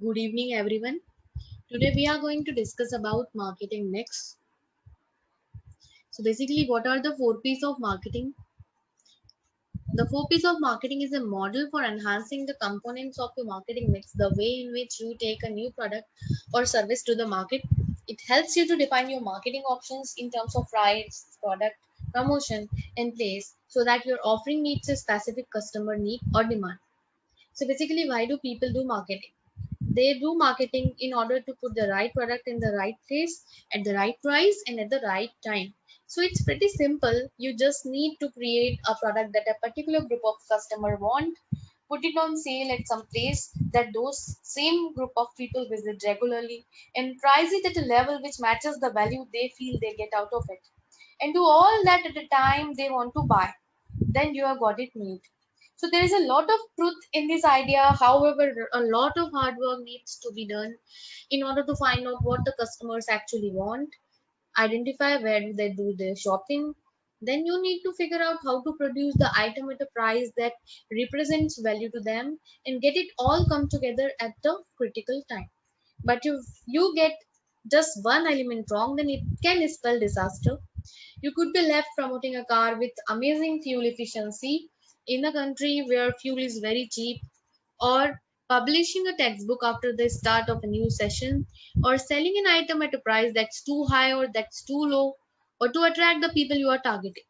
Good evening, everyone. Today we are going to discuss about marketing mix. So basically, what are the four P's of marketing? The four P's of marketing is a model for enhancing the components of your marketing mix, the way in which you take a new product or service to the market. It helps you to define your marketing options in terms of price, product, promotion, and place so that your offering meets a specific customer need or demand. So basically, why do people do marketing? They do marketing in order to put the right product in the right place at the right price and at the right time. So it's pretty simple. You just need to create a product that a particular group of customer want, put it on sale at some place that those same group of people visit regularly, and price it at a level which matches the value they feel they get out of it, and do all that at a time they want to buy. Then you have got it made. So there is a lot of truth in this idea. However, a lot of hard work needs to be done in order to find out what the customers actually want, identify where they do their shopping. Then you need to figure out how to produce the item at a price that represents value to them and get it all come together at the critical time. But if you get just one element wrong, then it can spell disaster. You could be left promoting a car with amazing fuel efficiency in a country where fuel is very cheap, or publishing a textbook after the start of a new session, or selling an item at a price that's too high or that's too low, or to attract the people you are targeting.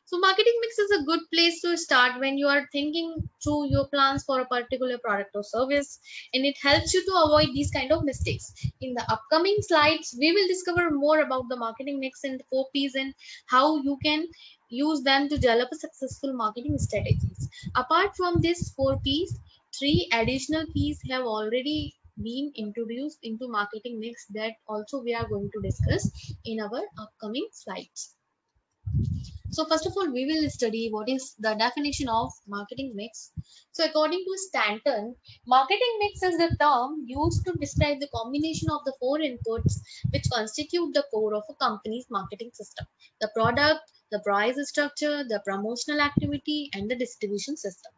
So, marketing mix is a good place to start when you are thinking through your plans for a particular product or service, and it helps you to avoid these kind of mistakes. In the upcoming slides, we will discover more about the marketing mix and the four P's and how you can use them to develop a successful marketing strategies. Apart from these four P's, three additional P's have already been introduced into marketing mix that also we are going to discuss in our upcoming slides. So first of all, we will study what is the definition of marketing mix. So according to Stanton, marketing mix is the term used to describe the combination of the four inputs which constitute the core of a company's marketing system: the product, the price structure, the promotional activity, and the distribution system.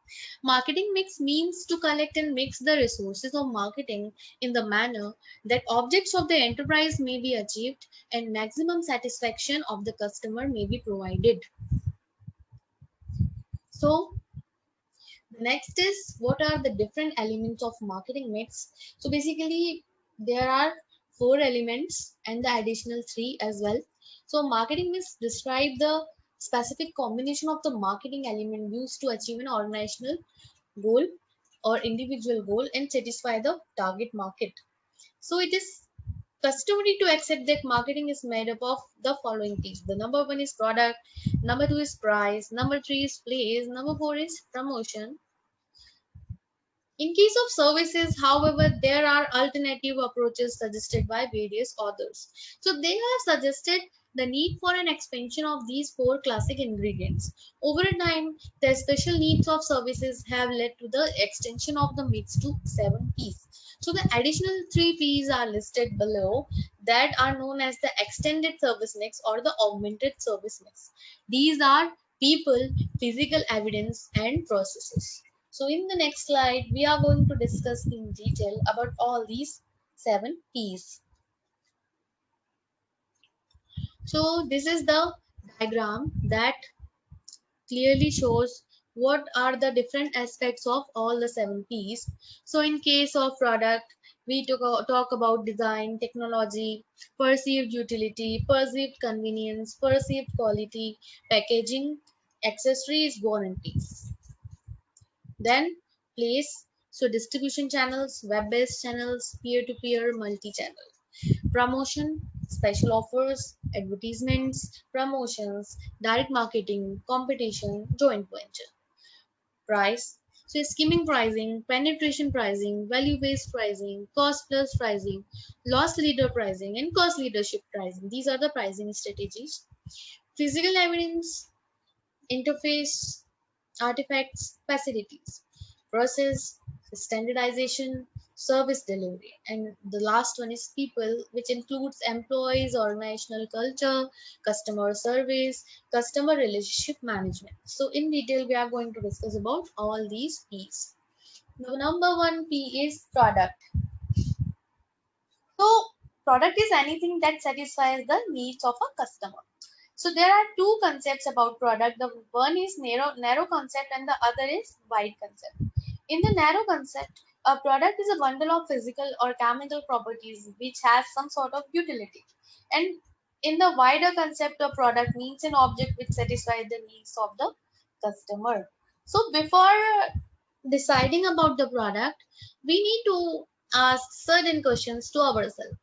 Marketing mix means to collect and mix the resources of marketing in the manner that objects of the enterprise may be achieved and maximum satisfaction of the customer may be provided. So the next is, what are the different elements of marketing mix? So basically there are four elements and the additional three as well. So marketing mix describe the specific combination of the marketing element used to achieve an organizational goal or individual goal and satisfy the target market. So it is customary to accept that marketing is made up of the following things. The number one is product, number two is price, number three is place, number four is promotion. In case of services, however, there are alternative approaches suggested by various authors. So they have suggested the need for an expansion of these four classic ingredients. Over time, the special needs of services have led to the extension of the mix to 7 P's. So the additional 3 P's are listed below that are known as the extended service mix or the augmented service mix. These are people, physical evidence, and processes. So in the next slide, we are going to discuss in detail about all these 7 P's. So this is the diagram that clearly shows what are the different aspects of all the 7 P's. So in case of product, we talk about design, technology, perceived utility, perceived convenience, perceived quality, packaging, accessories, warranties. Then place, so distribution channels, web-based channels, peer-to-peer, multi-channel. Promotion, special offers, advertisements, promotions, direct marketing, competition, joint venture. Price, so skimming pricing, penetration pricing, value-based pricing, cost plus pricing, loss leader pricing, and cost leadership pricing. These are the pricing strategies. Physical evidence, interface, artifacts, facilities, process, standardization, service delivery. And the last one is people, which includes employees, organizational culture, customer service, customer relationship management. So in detail, we are going to discuss about all these P's. The number one P is product. So product is anything that satisfies the needs of a customer. So there are two concepts about product. The one is narrow concept and the other is wide concept. In the narrow concept, a product is a bundle of physical or chemical properties which has some sort of utility. And in the wider concept, a product means an object which satisfies the needs of the customer. So before deciding about the product, we need to ask certain questions to ourselves.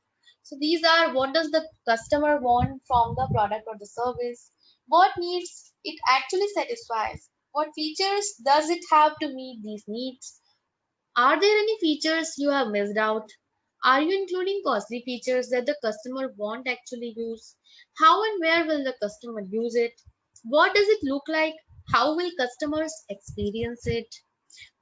So these are: what does the customer want from the product or the service? What needs it actually satisfies? What features does it have to meet these needs? Are there any features you have missed out? Are you including costly features that the customer won't actually use? How and where will the customer use it? What does it look like? How will customers experience it?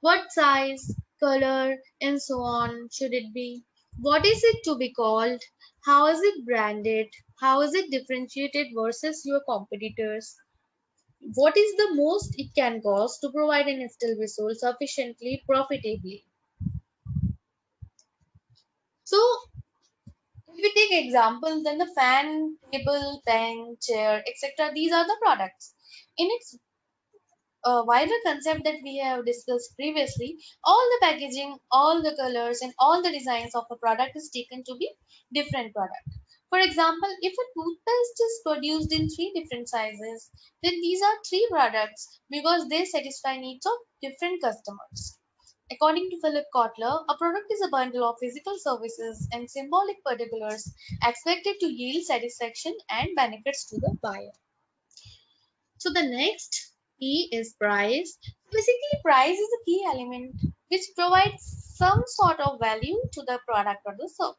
What size, color, and so on should it be? What is it to be called? How is it branded? How is it differentiated versus your competitors? What is the most it can cost to provide and still be sold sufficiently profitably? So, if we take examples, then the fan, table, pen, chair, etc. These are the products. In its wider concept that we have discussed previously, all the packaging, all the colors, and all the designs of a product is taken to be different product. For example, if a toothpaste is produced in three different sizes, then these are three products because they satisfy needs of different customers. According to Philip Kotler, a product is a bundle of physical services and symbolic particulars expected to yield satisfaction and benefits to the buyer. So the next P is price. Basically, price is a key element which provides some sort of value to the product or the service.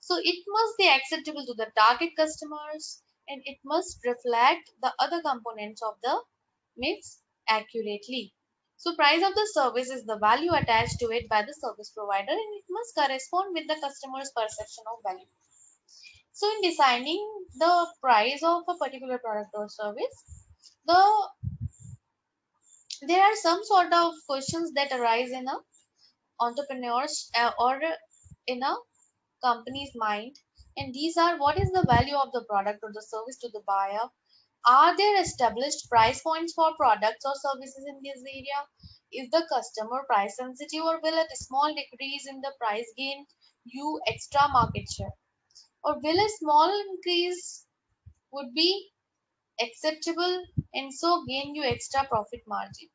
So it must be acceptable to the target customers and it must reflect the other components of the mix accurately. So price of the service is the value attached to it by the service provider and it must correspond with the customer's perception of value. So in deciding the price of a particular product or service, the there are some sort of questions that arise in a entrepreneurs or in a company's mind, and these are: what is the value of the product or the service to the buyer? Are there established price points for products or services in this area? Is the customer price sensitive, or will a small decrease in the price gain you extra market share, or will a small increase would be acceptable and so gain you extra profit margin?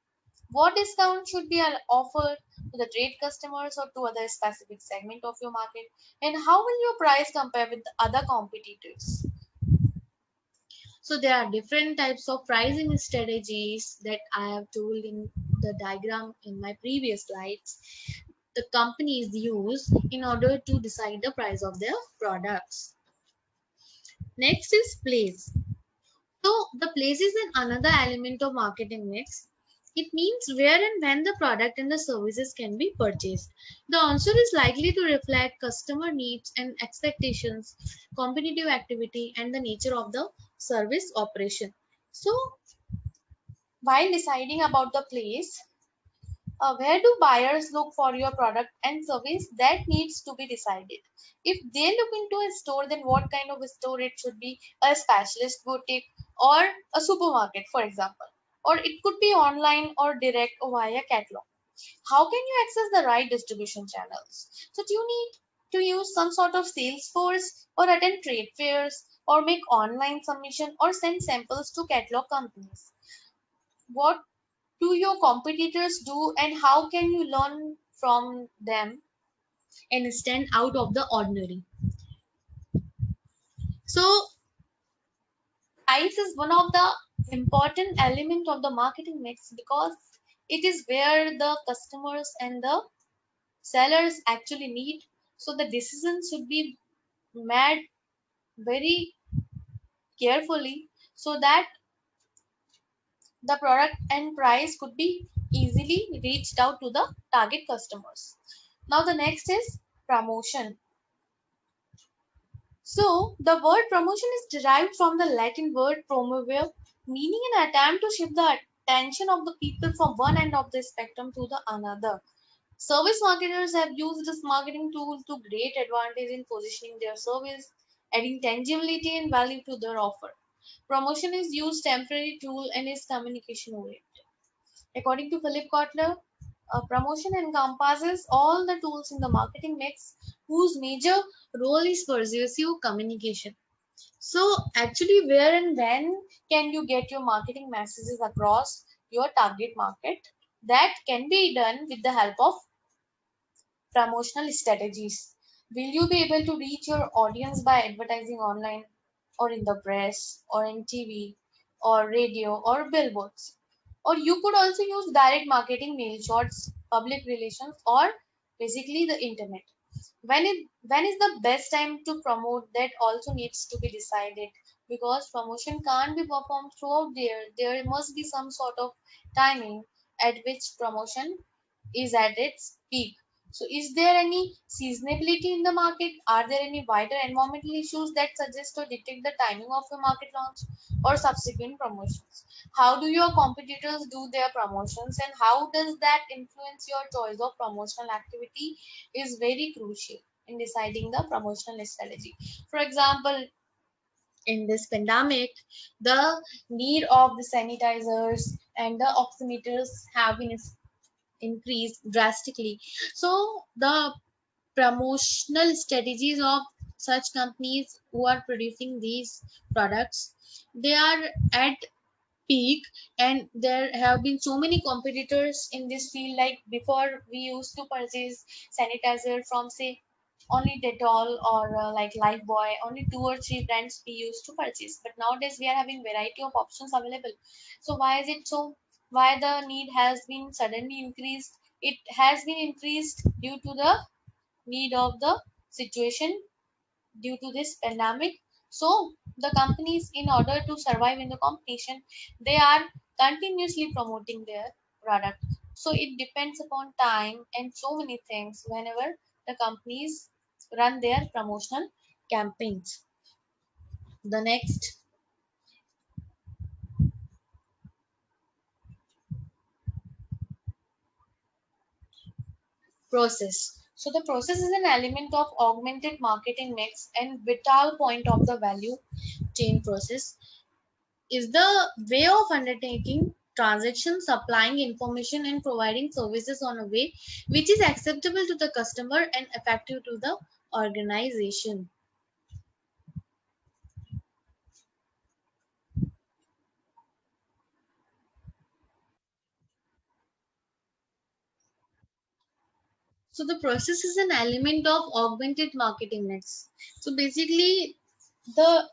What discount should be offered to the trade customers or to other specific segment of your market? And how will your price compare with the other competitors? So there are different types of pricing strategies that I have told in the diagram in my previous slides. The companies use in order to decide the price of their products. Next is place. So the place is another element of marketing mix. It means where and when the product and the services can be purchased. The answer is likely to reflect customer needs and expectations, competitive activity, and the nature of the service operation. So while deciding about the place, where do buyers look for your product and service? That needs to be decided. If they look into a store, then what kind of a store it should be? A specialist boutique or a supermarket, for example, or it could be online or direct or via catalog. How can you access the right distribution channels? So do you need to use some sort of sales force or attend trade fairs or make online submission or send samples to catalog companies? What do your competitors do and how can you learn from them and stand out of the ordinary? So price is one of the important element of the marketing mix because it is where the customers and the sellers actually meet. So the decisions should be made very carefully so that the product and price could be easily reached out to the target customers. Now the next is promotion. So the word promotion is derived from the Latin word promovere, meaning an attempt to shift the attention of the people from one end of the spectrum to the another. Service marketers have used this marketing tool to great advantage in positioning their service, adding tangibility and value to their offer. Promotion is used temporary tool and is communication oriented. According to Philip Kotler, promotion encompasses all the tools in the marketing mix whose major role is persuasive communication. So actually, where and when can you get your marketing messages across your target market? That can be done with the help of promotional strategies. Will you be able to reach your audience by advertising online or in the press or in TV or radio or billboards? Or you could also use direct marketing, mail shots, public relations, or basically the internet. When is the best time to promote, that also needs to be decided, because promotion can't be performed throughout there must be some sort of timing at which promotion is at its peak. So is there any seasonality in the market? Are there any wider environmental issues that suggest or dictate the timing of your market launch or subsequent promotions? How do your competitors do their promotions, and how does that influence your choice of promotional activity is very crucial in deciding the promotional strategy. For example, in this pandemic, the need of the sanitizers and the oximeters have been increased drastically. So the promotional strategies of such companies who are producing these products, they are at peak, and there have been so many competitors in this field. Like before, we used to purchase sanitizer from, say, only Dettol or like Lifebuoy, only two or three brands we used to purchase, but nowadays we are having variety of options available. So why is it so? Why the need has been suddenly increased? It has been increased due to the need of the situation due to this pandemic. So the companies, in order to survive in the competition, they are continuously promoting their product. So it depends upon time and so many things whenever the companies run their promotional campaigns. The next process. So the process is an element of augmented marketing mix and vital point of the value chain process is the way of undertaking transactions, supplying information, and providing services on a way which is acceptable to the customer and effective to the organization. So the process is an element of augmented marketing mix. So basically, the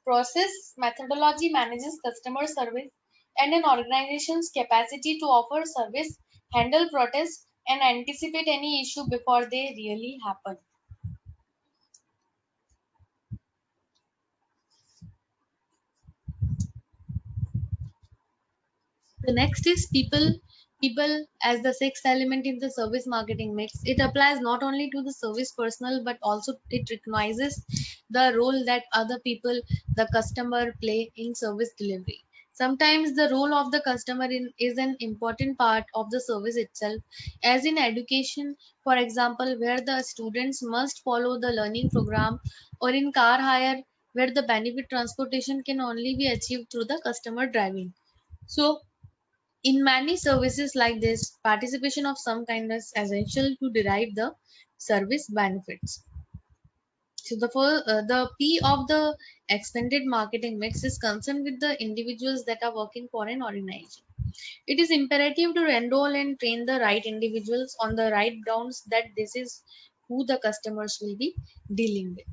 process methodology manages customer service and an organization's capacity to offer service, handle protests, and anticipate any issue before they really happen. The next is people. People as the sixth element in the service marketing mix. It applies not only to the service personnel, but also it recognizes the role that other people, the customer, play in service delivery. Sometimes the role of the customer is an important part of the service itself, as in education, for example, where the students must follow the learning program, or in car hire, where the benefit transportation can only be achieved through the customer driving. So in many services like this, participation of some kind is essential to derive the service benefits. So the P of the expanded marketing mix is concerned with the individuals that are working for an organization. It is imperative to enroll and train the right individuals on the right grounds, that this is who the customers will be dealing with.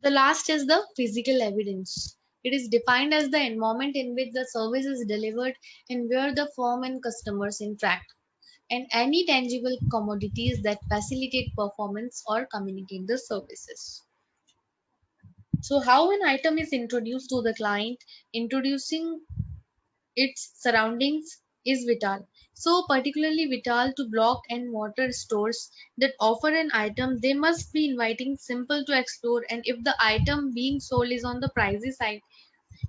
The last is the physical evidence. It is defined as the environment in which the service is delivered and where the firm and customers interact, and any tangible commodities that facilitate performance or communicate the services. So, how an item is introduced to the client, introducing its surroundings is vital. So, particularly vital to block and mortar stores that offer an item, they must be inviting, simple to explore, and if the item being sold is on the pricey side,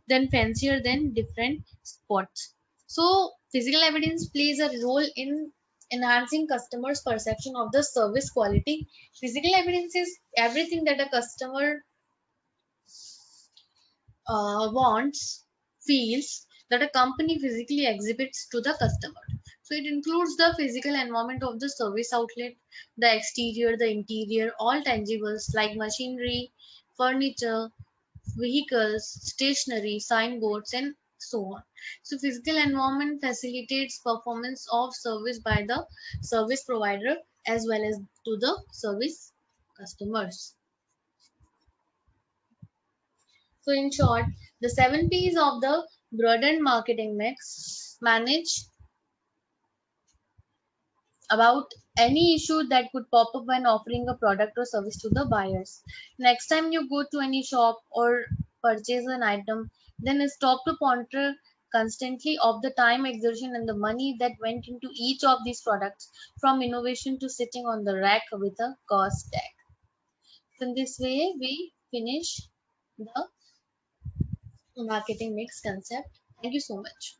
then fancier than different spots. So, Physical evidence plays a role in enhancing customers' perception of the service quality. Physical evidence is everything that a customer wants, feels, that a company physically exhibits to the customer. So it includes the physical environment of the service outlet, the exterior, the interior, all tangibles like machinery, furniture, vehicles, stationery, signboards, and so on. So physical environment facilitates performance of service by the service provider as well as to the service customers. So in short, the 7 P's of the broadened marketing mix manage about any issue that could pop up when offering a product or service to the buyers. Next time you go to any shop or purchase an item, then stop to ponder constantly of the time, exertion, and the money that went into each of these products, from innovation to sitting on the rack with a cost tag. So in this way, we finish the marketing mix concept. Thank you so much.